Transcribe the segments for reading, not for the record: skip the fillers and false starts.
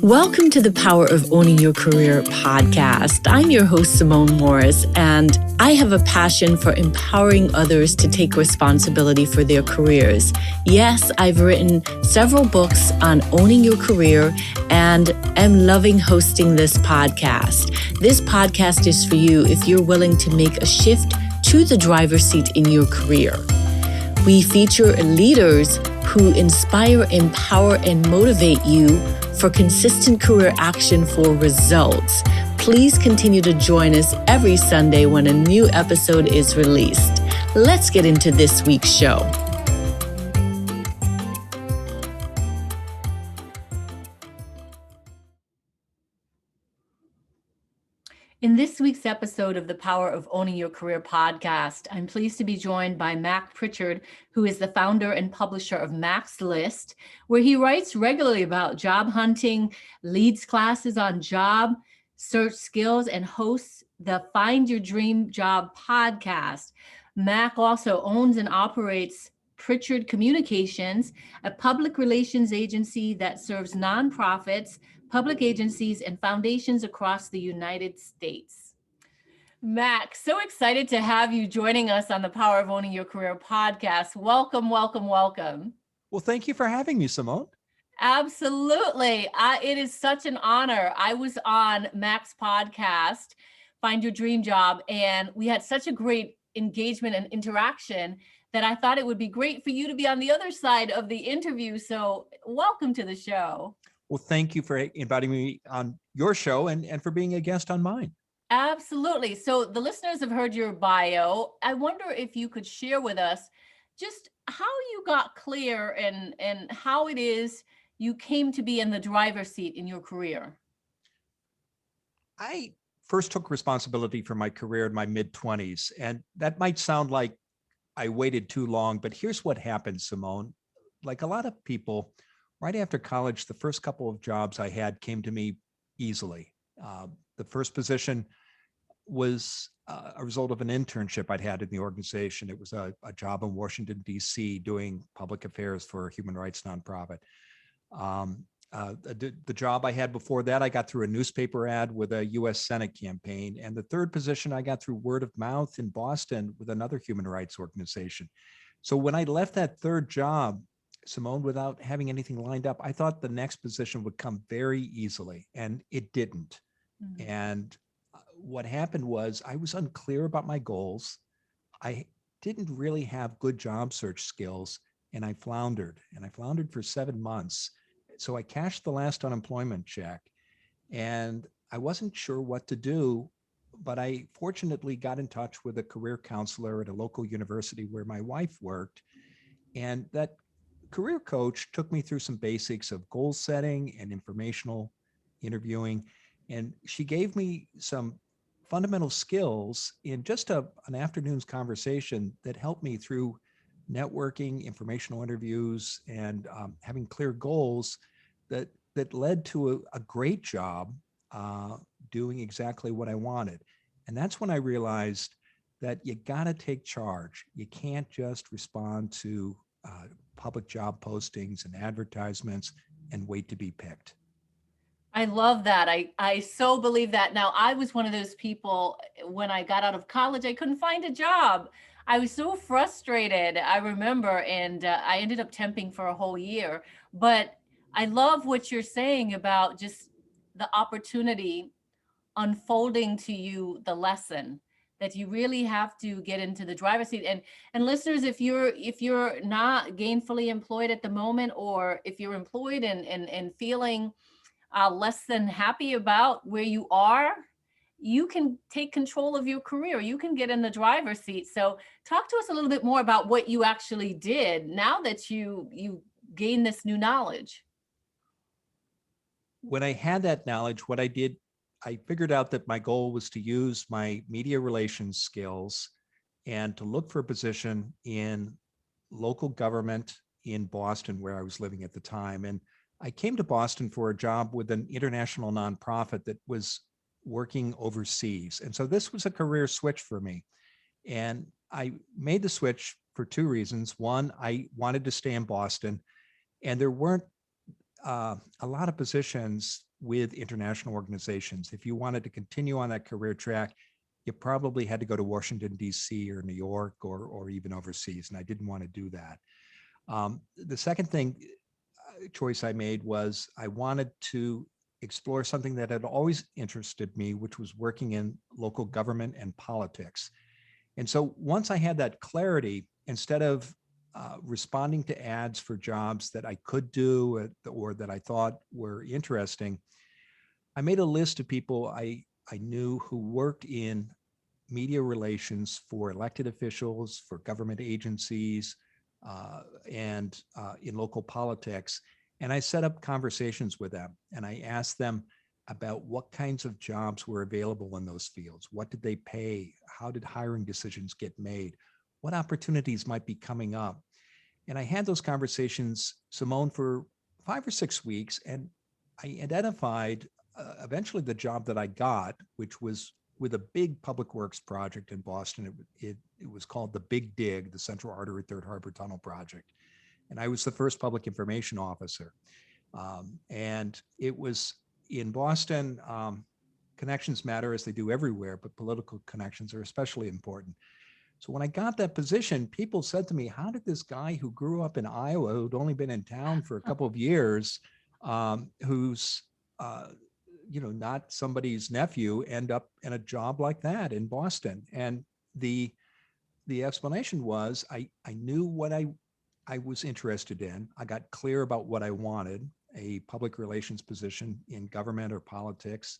Welcome to the Power of Owning Your Career podcast. I'm your host, Simone Morris, and I have a passion for empowering others to take responsibility for their careers. Yes, I've written several books on owning your career and am loving hosting this podcast. This podcast is for you if you're willing to make a shift to the driver's seat in your career. We feature leaders who inspire, empower, and motivate you for consistent career action for results. Please continue to join us every Sunday when a new episode is released. Let's get into this week's show. In this week's episode of the Power of Owning Your Career podcast, I'm pleased to be joined by Mac Prichard, who is the founder and publisher of Mac's List, where he writes regularly about job hunting, leads classes on job search skills, and hosts the Find Your Dream Job podcast. Mac also owns and operates Prichard Communications, a public relations agency that serves nonprofits, public agencies, and foundations across the United States. Mac, so excited to have you joining us on the Power of Owning Your Career podcast. Welcome, welcome, welcome. Well, thank you for having me, Simone. Absolutely. It is such an honor. I was on Mac's podcast, Find Your Dream Job, and we had such a great engagement and interaction that I thought it would be great for you to be on the other side of the interview. So welcome to the show. Well, thank you for inviting me on your show and for being a guest on mine. Absolutely. So the listeners have heard your bio. I wonder if you could share with us just how you got clear and how it is you came to be in the driver's seat in your career. I first took responsibility for my career in my mid-20s, and that might sound like I waited too long, but here's what happened, Simone. Like a lot of people, right after college, the first couple of jobs I had came to me easily. The first position was a result of an internship I'd had in the organization. It was a job in Washington, D.C., doing public affairs for a human rights nonprofit. The job I had before that, I got through a newspaper ad with a U.S. Senate campaign. And the third position I got through word of mouth in Boston with another human rights organization. So when I left that third job, Simone, without having anything lined up, I thought the next position would come very easily, and it didn't. Mm-hmm. And what happened was I was unclear about my goals. I didn't really have good job search skills, and I floundered for 7 months. So I cashed the last unemployment check, and I wasn't sure what to do, but I fortunately got in touch with a career counselor at a local university where my wife worked, and that career coach took me through some basics of goal setting and informational interviewing. And she gave me some fundamental skills in just an afternoon's conversation that helped me through networking, informational interviews, and having clear goals that led to a great job doing exactly what I wanted. And that's when I realized that you got to take charge. You can't just respond to public job postings and advertisements and wait to be picked. I love that. I so believe that. Now, I was one of those people when I got out of college, I couldn't find a job. I was so frustrated, I remember, and I ended up temping for a whole year. But I love what you're saying about just the opportunity unfolding to you the lesson that you really have to get into the driver's seat. And listeners, if you're not gainfully employed at the moment, or if you're employed and feeling less than happy about where you are, you can take control of your career. You can get in the driver's seat. So talk to us a little bit more about what you actually did now that you gained this new knowledge. When I had that knowledge, what I did, I figured out that my goal was to use my media relations skills and to look for a position in local government in Boston, where I was living at the time. And I came to Boston for a job with an international nonprofit that was working overseas. And so this was a career switch for me. And I made the switch for two reasons. One, I wanted to stay in Boston. And there weren't a lot of positions with international organizations. If you wanted to continue on that career track, you probably had to go to Washington, D.C. or New York or even overseas. And I didn't want to do that. The second choice I made was I wanted to explore something that had always interested me, which was working in local government and politics. And so once I had that clarity, instead of responding to ads for jobs that I could do or that I thought were interesting, I made a list of people I knew who worked in media relations for elected officials, for government agencies, and in local politics. And I set up conversations with them and I asked them about what kinds of jobs were available in those fields. What did they pay? How did hiring decisions get made? What opportunities might be coming up? And I had those conversations, Simone, for 5 or 6 weeks. And I identified eventually the job that I got, which was with a big public works project in Boston. It was called the Big Dig, the Central Artery Third Harbor Tunnel Project. And I was the first public information officer. And it was in Boston. Connections matter as they do everywhere, but political connections are especially important. So when I got that position, people said to me, how did this guy who grew up in Iowa, who'd only been in town for a couple of years, who's not somebody's nephew, end up in a job like that in Boston? And the explanation was I knew what I was interested in. I got clear about what I wanted, a public relations position in government or politics.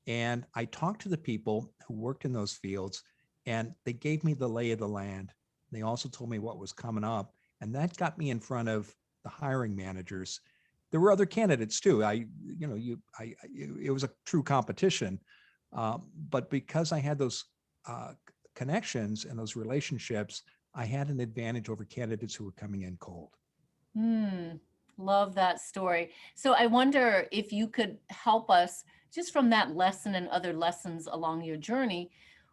And I talked to the people who worked in those fields, and they gave me the lay of the land. They also told me what was coming up, and that got me in front of the hiring managers. There were other candidates too. It was a true competition, but because I had those connections and those relationships, I had an advantage over candidates who were coming in cold. Hmm. Love that story. So I wonder if you could help us just from that lesson and other lessons along your journey,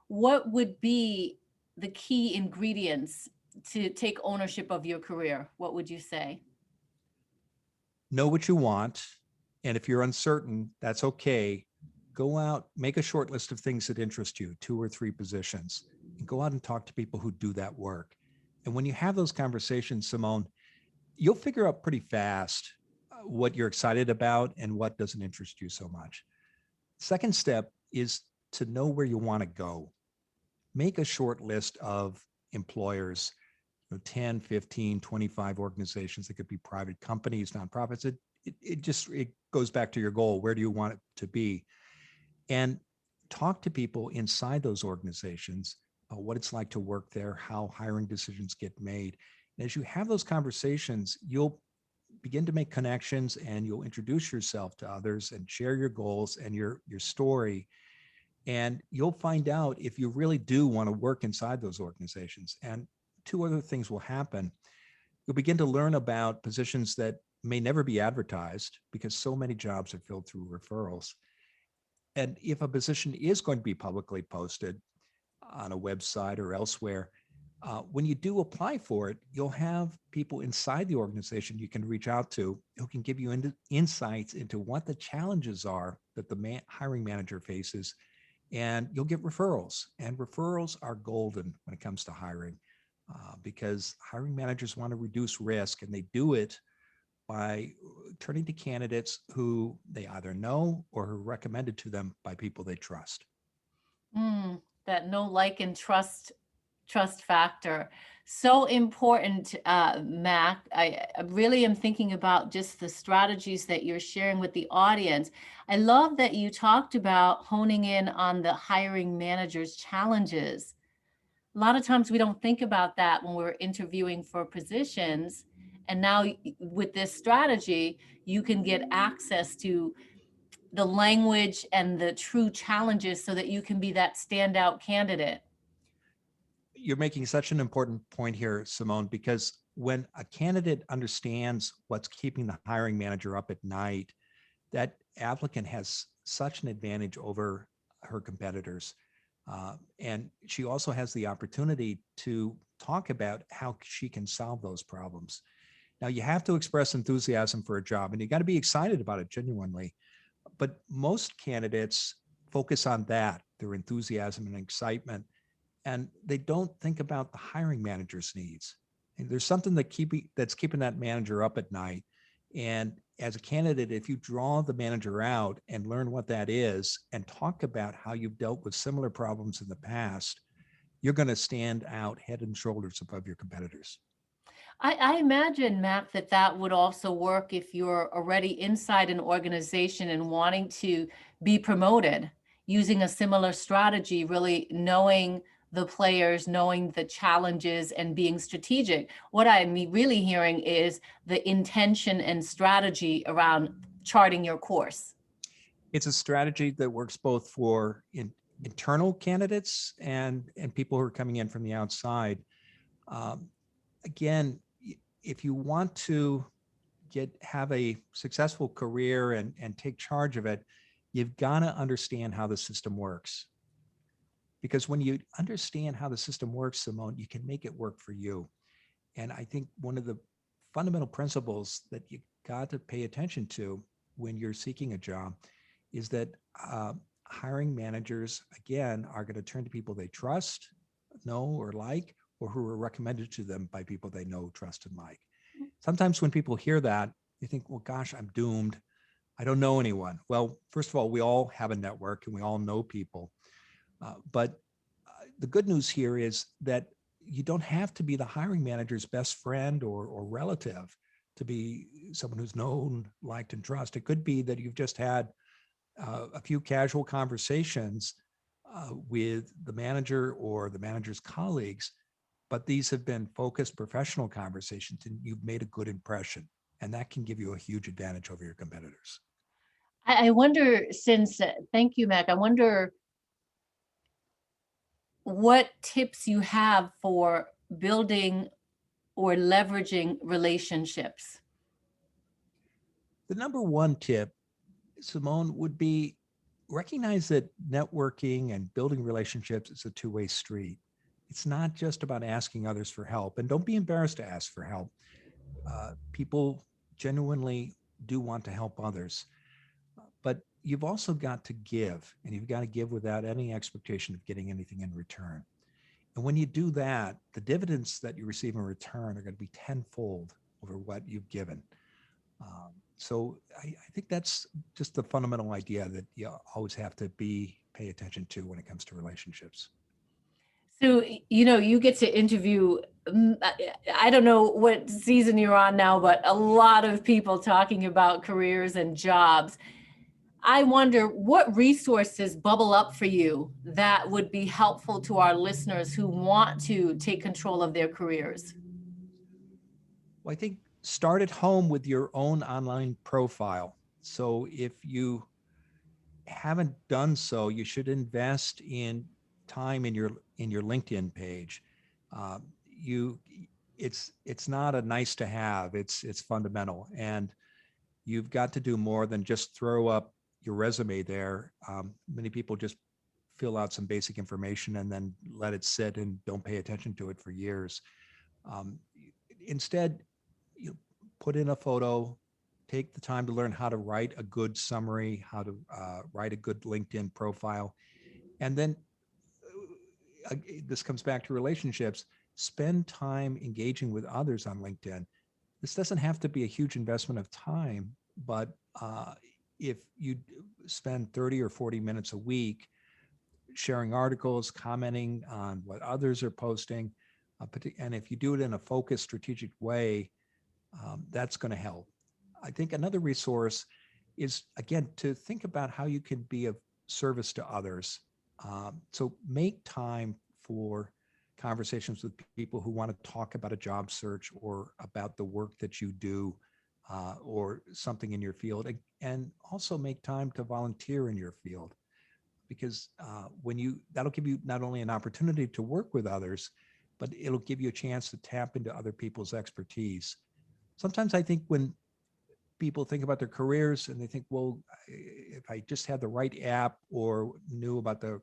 what would be the key ingredients to take ownership of your career? What would you say? Know what you want. And if you're uncertain, that's okay. Go out, make a short list of things that interest you, 2 or 3 positions, and go out and talk to people who do that work. And when you have those conversations, Simone, you'll figure out pretty fast what you're excited about and what doesn't interest you so much. Second step is to know where you want to go. Make a short list of employers, 10, 15, 25 organizations. That could be private companies, nonprofits. It goes back to your goal. Where do you want it to be? And talk to people inside those organizations, what it's like to work there, how hiring decisions get made. And as you have those conversations, you'll begin to make connections and you'll introduce yourself to others and share your goals and your story. And you'll find out if you really do want to work inside those organizations. And 2 other things will happen. You'll begin to learn about positions that may never be advertised because so many jobs are filled through referrals. And if a position is going to be publicly posted on a website or elsewhere, when you do apply for it, you'll have people inside the organization you can reach out to who can give you insights into what the challenges are that the hiring manager faces. And you'll get referrals. And referrals are golden when it comes to hiring because hiring managers want to reduce risk, and they do it by turning to candidates who they either know or who are recommended to them by people they trust. Mm, that know, like, and trust factor. So important, Mac. I really am thinking about just the strategies that you're sharing with the audience. I love that you talked about honing in on the hiring manager's challenges. A lot of times we don't think about that when we're interviewing for positions. And now with this strategy, you can get access to the language and the true challenges so that you can be that standout candidate. You're making such an important point here, Simone, because when a candidate understands what's keeping the hiring manager up at night, that applicant has such an advantage over her competitors. And she also has the opportunity to talk about how she can solve those problems. Now, you have to express enthusiasm for a job and you got to be excited about it genuinely. But most candidates focus on that, their enthusiasm and excitement, and they don't think about the hiring manager's needs. And there's something that's keeping that manager up at night. And as a candidate, if you draw the manager out and learn what that is and talk about how you've dealt with similar problems in the past, you're going to stand out head and shoulders above your competitors. I imagine, Mac, that that would also work if you're already inside an organization and wanting to be promoted, using a similar strategy, really knowing the players, knowing the challenges, and being strategic. What I'm really hearing is the intention and strategy around charting your course. It's a strategy that works both for internal candidates and people who are coming in from the outside. Um, Again, if you want to have a successful career and take charge of it, you've got to understand how the system works. Because when you understand how the system works, Simone, you can make it work for you. And I think one of the fundamental principles that you got to pay attention to when you're seeking a job is that hiring managers, again, are going to turn to people they trust, know, or like, or who are recommended to them by people they know, trust, and like. Sometimes when people hear that, they think, well, gosh, I'm doomed. I don't know anyone. Well, first of all, we all have a network and we all know people. But the good news here is that you don't have to be the hiring manager's best friend or relative to be someone who's known, liked, and trusted. It could be that you've just had a few casual conversations with the manager or the manager's colleagues, but these have been focused professional conversations and you've made a good impression. And that can give you a huge advantage over your competitors. I wonder, since, thank you, Mac, I wonder what tips you have for building or leveraging relationships. The number one tip, Simone, would be recognize that networking and building relationships is a two-way street. It's not just about asking others for help, and don't be embarrassed to ask for help. People genuinely do want to help others, but you've also got to give, and you've got to give without any expectation of getting anything in return. And when you do that, the dividends that you receive in return are going to be tenfold over what you've given. So I think that's just the fundamental idea that you always have to pay attention to when it comes to relationships. So, you get to interview, I don't know what season you're on now, but a lot of people talking about careers and jobs. I wonder what resources bubble up for you that would be helpful to our listeners who want to take control of their careers. Well, I think start at home with your own online profile. So if you haven't done so, you should invest in time in your LinkedIn page. You it's not a nice to have. It's fundamental, and you've got to do more than just throw up your resume there. Many people just fill out some basic information and then let it sit and don't pay attention to it for years. Um, Instead, you put in a photo, take the time to learn how to write a good summary, how to write a good LinkedIn profile. And then this comes back to relationships. Spend time engaging with others on LinkedIn. This doesn't have to be a huge investment of time, but if you spend 30 or 40 minutes a week sharing articles, commenting on what others are posting, and if you do it in a focused, strategic way, that's going to help. I think another resource is, again, to think about how you can be of service to others. So make time for conversations with people who want to talk about a job search or about the work that you do or something in your field. And also make time to volunteer in your field, because that'll give you not only an opportunity to work with others, but it'll give you a chance to tap into other people's expertise. Sometimes I think when people think about their careers and they think, well, if I just had the right app or knew about the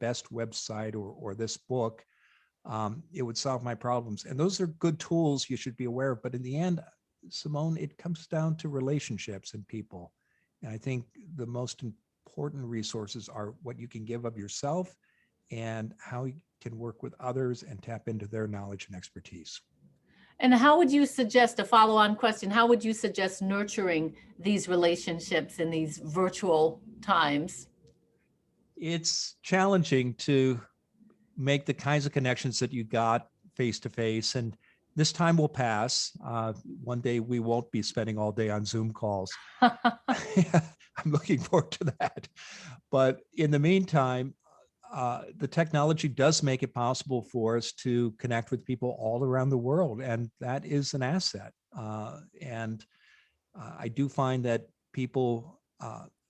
best website or this book, it would solve my problems. And those are good tools you should be aware of. But in the end, Simone, it comes down to relationships and people. And I think the most important resources are what you can give of yourself and how you can work with others and tap into their knowledge and expertise. And how would you suggest, a follow-on question, how would you suggest nurturing these relationships in these virtual times? It's challenging to make the kinds of connections that you got face to face. And this time will pass. One day we won't be spending all day on Zoom calls. I'm looking forward to that. But in the meantime, the technology does make it possible for us to connect with people all around the world, and that is an asset. And I do find that people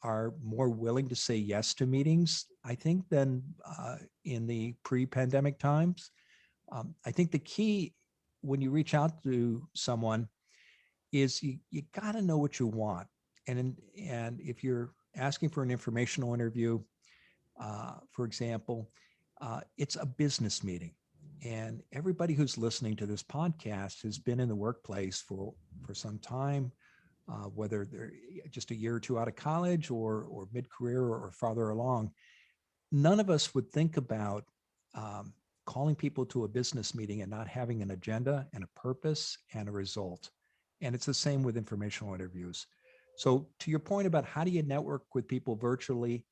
are more willing to say yes to meetings, I think, than in the pre-pandemic times. I think the key when you reach out to someone is you got to know what you want. And if you're asking for an informational interview, for example, it's a business meeting. And everybody who's listening to this podcast has been in the workplace for some time, whether they're just a year or two out of college or mid-career or farther along. None of us would think about calling people to a business meeting and not having an agenda and a purpose and a result. And it's the same with informational interviews. So to your point about how do you network with people virtually,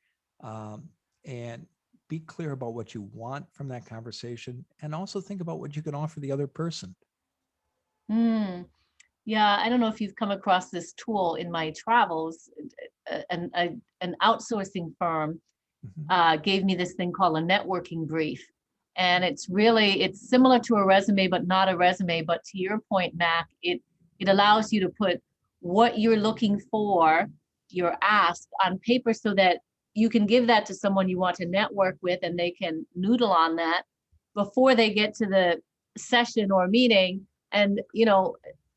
and be clear about what you want from that conversation, and also think about what you can offer the other person. Hmm. Yeah, I don't know if you've come across this tool in my travels. An outsourcing firm Mhm. gave me this thing called a networking brief. And it's similar to a resume, but not a resume. But to your point, Mac, it allows you to put what you're looking for, your ask on paper so that you can give that to someone you want to network with and they can noodle on that before they get to the session or meeting and,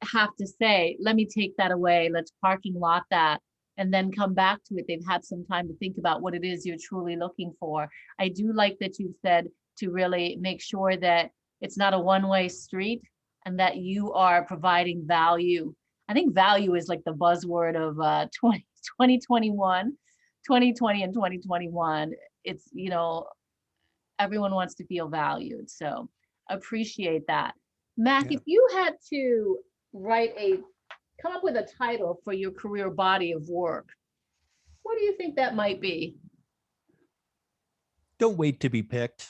have to say, let me take that away. Let's parking lot that and then come back to it. They've had some time to think about what it is you're truly looking for. I do like that you said to really make sure that it's not a one-way street and that you are providing value. I think value is like the buzzword of 2021, 2020 and 2021. It's, everyone wants to feel valued. So appreciate that. Mac, Yeah. if you had to write come up with a title for your career body of work, what do you think that might be? Don't wait to be picked.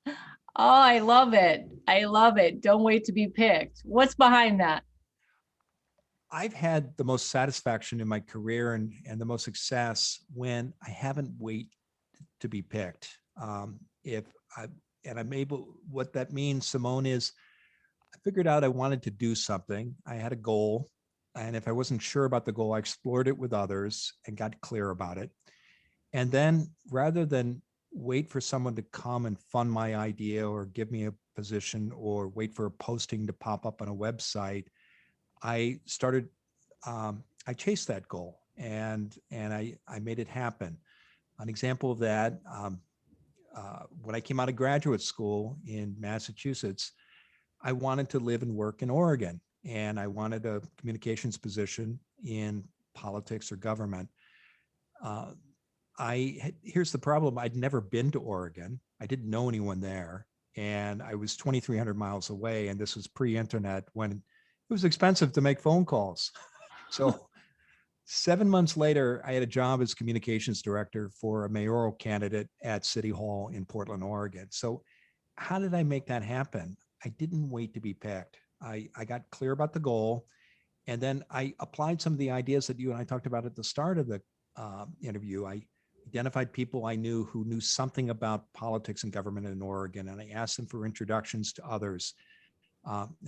Oh, I love it. I love it. Don't wait to be picked. What's behind that? I've had the most satisfaction in my career and the most success when I haven't waited to be picked. If I and I'm able, what that means, Simone, is I figured out I wanted to do something. I had a goal, and if I wasn't sure about the goal, I explored it with others and got clear about it. And then, rather than wait for someone to come and fund my idea or give me a position or wait for a posting to pop up on a website, I started. I chased that goal and I made it happen. An example of that, when I came out of graduate school in Massachusetts, I wanted to live and work in Oregon, and I wanted a communications position in politics or government. Uh, Here's the problem: I'd never been to Oregon. I didn't know anyone there, and I was 2,300 miles away. And this was pre-internet when it was expensive to make phone calls. So 7 months later, I had a job as communications director for a mayoral candidate at City Hall in Portland, Oregon. So how did I make that happen? I didn't wait to be picked. I got clear about the goal. And then I applied some of the ideas that you and I talked about at the start of the interview. I identified people I knew who knew something about politics and government in Oregon, and I asked them for introductions to others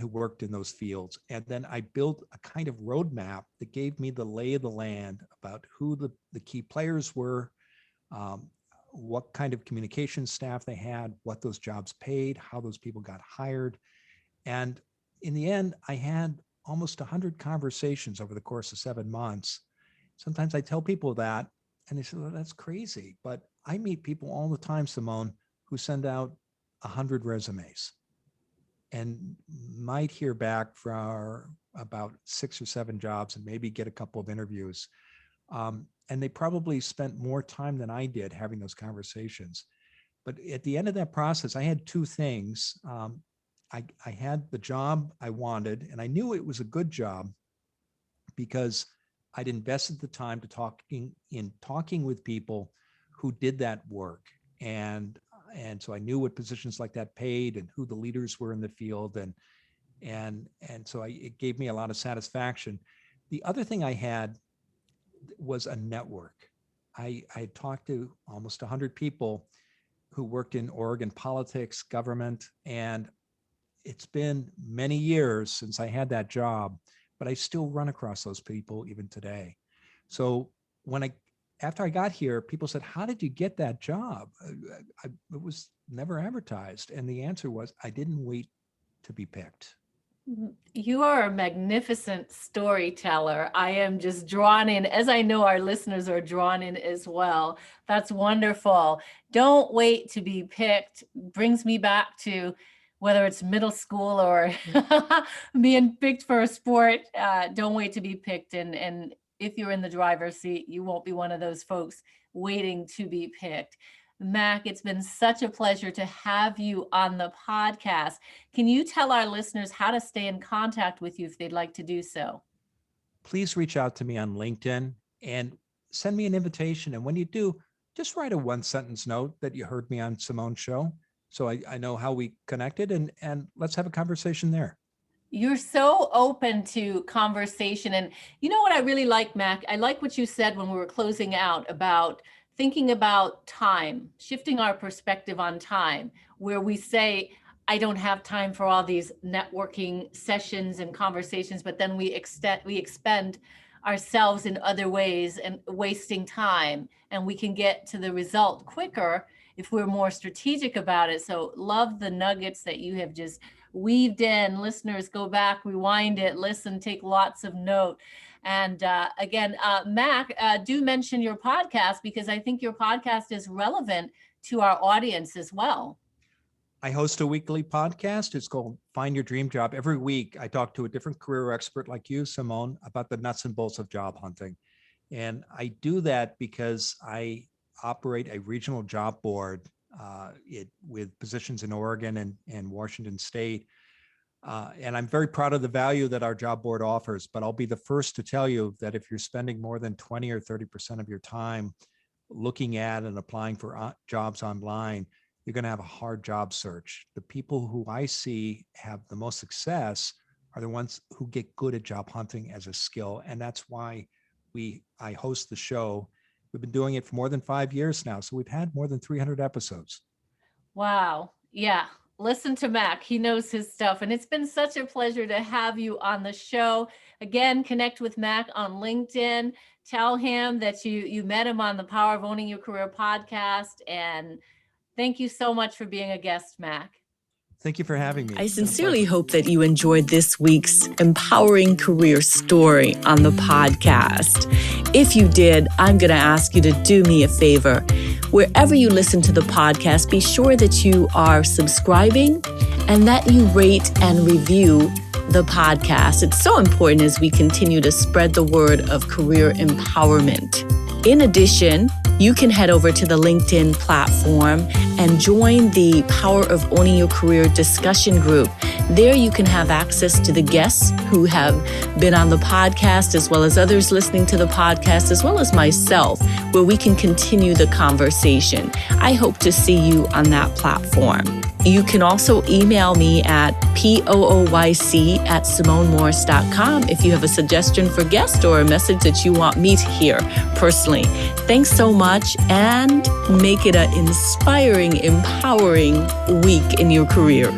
who worked in those fields. And then I built a kind of roadmap that gave me the lay of the land about who the key players were, um, what kind of communication staff they had, what those jobs paid, how those people got hired. And in the end, I had almost 100 conversations over the course of 7 months. Sometimes I tell people that, and they say, well, that's crazy. But I meet people all the time, Simone, who send out 100 resumes. and might hear back from about 6 or 7 jobs and maybe get a couple of interviews. And they probably spent more time than I did having those conversations. But at the end of that process, I had 2 things. I had the job I wanted, and I knew it was a good job because I'd invested the time to talking with people who did that work. And so I knew what positions like that paid and who the leaders were in the field. And so it gave me a lot of satisfaction. The other thing I had was a network. I had talked to almost 100 people who worked in Oregon politics, government, and it's been many years since I had that job, but I still run across those people even today. So after I got here, people said, "How did you get that job?" It was never advertised. And the answer was, I didn't wait to be picked. You are a magnificent storyteller. I am just drawn in, as I know our listeners are drawn in as well. That's wonderful. Don't wait to be picked brings me back to whether it's middle school or being picked for a sport. Don't wait to be picked. And if you're in the driver's seat, you won't be one of those folks waiting to be picked. Mac, it's been such a pleasure to have you on the podcast. Can you tell our listeners how to stay in contact with you if they'd like to do so? Please reach out to me on LinkedIn and send me an invitation. And when you do, just write a 1-sentence note that you heard me on Simone's show, so I know how we connected, and let's have a conversation there. You're so open to conversation. And you know what I really like, Mac? I like what you said when we were closing out about thinking about time, shifting our perspective on time, where we say, I don't have time for all these networking sessions and conversations, but then we expend ourselves in other ways and wasting time, and we can get to the result quicker if we're more strategic about it. So love the nuggets that you have just weaved in. Listeners, go back, rewind it, listen, take lots of note. And again, Mac, do mention your podcast, because I think your podcast is relevant to our audience as well. I host a weekly podcast. It's called Find Your Dream Job. Every week, I talk to a different career expert like you, Simone, about the nuts and bolts of job hunting. And I do that because I operate a regional job board with positions in Oregon and Washington State. And I'm very proud of the value that our job board offers, but I'll be the first to tell you that if you're spending more than 20 or 30% of your time looking at and applying for jobs online, you're going to have a hard job search. The people who I see have the most success are the ones who get good at job hunting as a skill. And that's why I host the show. We've been doing it for more than 5 years now. So we've had more than 300 episodes. Wow. Yeah. Listen to Mac. He knows his stuff. And it's been such a pleasure to have you on the show. Again, connect with Mac on LinkedIn. Tell him that you met him on the Power of Owning Your Career podcast. And thank you so much for being a guest, Mac. Thank you for having me. I sincerely hope that you enjoyed this week's empowering career story on the podcast. If you did, I'm going to ask you to do me a favor. Wherever you listen to the podcast, be sure that you are subscribing and that you rate and review the podcast. It's so important as we continue to spread the word of career empowerment. In addition, you can head over to the LinkedIn platform and join the Power of Owning Your Career discussion group. There you can have access to the guests who have been on the podcast, as well as others listening to the podcast, as well as myself, where we can continue the conversation. I hope to see you on that platform. You can also email me at pooyc@simonemorris.com if you have a suggestion for guest or a message that you want me to hear personally. Thanks so much, and make it an inspiring, empowering week in your career.